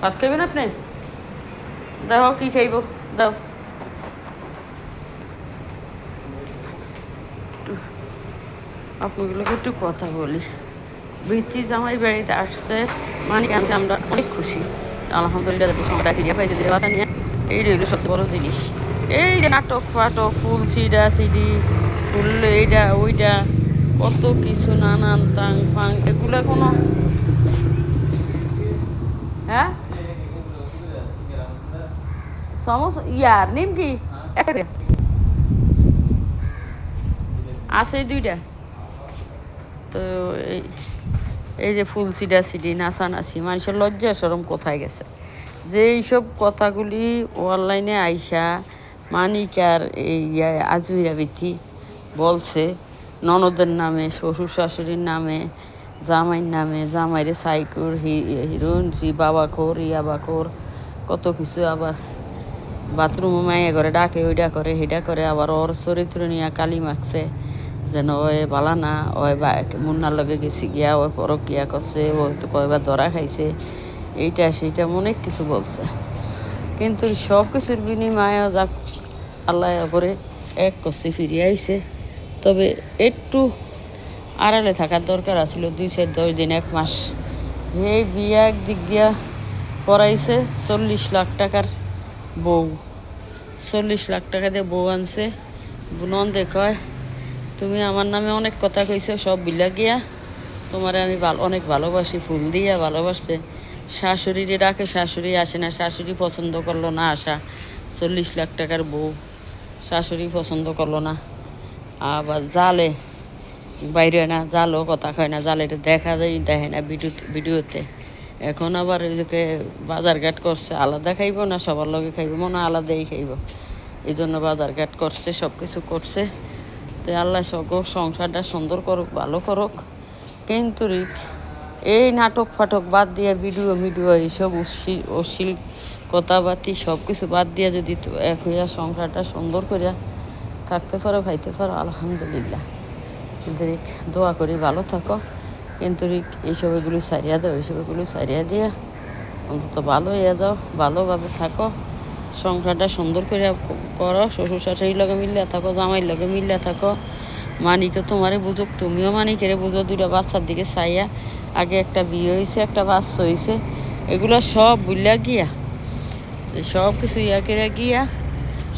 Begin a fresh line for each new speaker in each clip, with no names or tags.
ভাত খাইবেন আপনি? দেখো কি খাইব, দাও। আপনাগুলোকে একটু কথা বলি। বৃত্তি জামাই বাড়িতে আসছে, মানে আনছে, আমরা অনেক খুশি আলহামদুলিল্লাহ। যদি সময়টা ফিরিয়ে পাইছে যে বাসা নিয়ে, এই রইল সবচেয়ে বড় জিনিস। এই যে নাটক ফাটক, ফুল সিডা সিডি, ফুল এইটা ওইটা, কত কিছু নানান তাং ফাং, এগুলো কোনো হ্যাঁ সমস্যা ইয়ার নিমকি একটা আছে দুইটা। তো এই এই যে ফুল সিডা সিডি নাচানাচি, মানুষের লজ্জা সরম কোথায় গেছে? যে এইসব কথাগুলি অনলাইনে আইসা মানিকার এই আজুইরা বিথি বলছে ননদের নামে, শ্বশুর শাশুড়ির নামে, জামাইয়ের নামে, জামাইরে সাইকুর হিরোইন বাবাখোর ইয়াবাখোর কত কিছু। আবার বাথরুমে মাইয়া করে ডাকে, ওইটা করে হেডা করে। আবার ওর চরিত্র নিয়ে কালি মাখছে যেন ওই বালা না, ওই মুন্নার লগে গেছি গিয়া, ওই পরকিয়া করছে, ও তো কয়বার ধরা খাইছে, এইটা সেইটা অনেক কিছু বলছে। কিন্তু সব কিছুর বিনিময়ে যাক আল্লাহ করে এক করছে, ফিরিয়ে আইছে। তবে একটু আড়ালে থাকার দরকার আছিল, 2-10 দিন 1 মাস। এই বিয়া একদিক দিয়া পড়াইছে 40 লাখ টাকার বউ, 40 লাখ টাকা দিয়ে বউ আনছে। নন্দে কয় তুমি আমার নামে অনেক কথা কইছো, সব বিলা গিয়া তোমারে আমি অনেক ভালোবাসি, ফুল দিয়া ভালোবাসছে। শাশুড়িরে ডাকে, শাশুড়ি আসে না, শাশুড়ি পছন্দ করলো না আসা। 40 লাখ টাকার বউ, শাশুড়ি পছন্দ করলো না। আবার জালে বাইরে না, জালও কথা কয় না, জালে দেখা যায়, দেখে না ভিডিওতে। এখন আবার এদিকে বাজারঘাট করছে, আলাদা খাইব না সবার লগে খাইব, মনে আলাদাই খাইব। এই জন্য বাজারঘাট করছে, সব কিছু করছে। তো আল্লাহ সব সংসারটা সুন্দর করুক, ভালো করুক। কিন্তু এই নাটক ফাটক বাদ দিয়ে ভিডিও এইসব অশ্লীল কথাবার্তি সব কিছু বাদ দিয়ে যদি এক হইয়া সংসারটা সুন্দর করিয়া থাকতে পারো, খাইতে পারো, আলহামদুলিল্লাহ। কিন্তু দোয়া করি ভালো থাকো। কিন্তু এইসব এগুলি সারিয়া দাও, এইসব এগুলি সারিয়া দিয়া অন্তত ভালো হইয়া যাও, ভালোভাবে থাকো, সংসারটা সুন্দর করে করো। শ্বশুর শাশুড়ির লগে মিলিয়া থাকো, জামাইয়ের লগে মিলিয়া থাকো। মানিকে তোমারে বুঝুক, তুমিও মানিকেরে বুঝো। 2টা বাচ্চার দিকে চাইয়া, আগে একটা বিয়ে হয়েছে, একটা বাচ্চা হয়েছে, এগুলো সব বুঝলা গিয়া, সব কিছু ইয়া করে গিয়া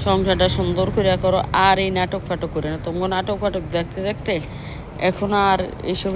সংসারটা সুন্দর করে করো। আর এই নাটক ফাটক করে না, তোমার নাটক ফাটক দেখতে দেখতে এখন আর এইসব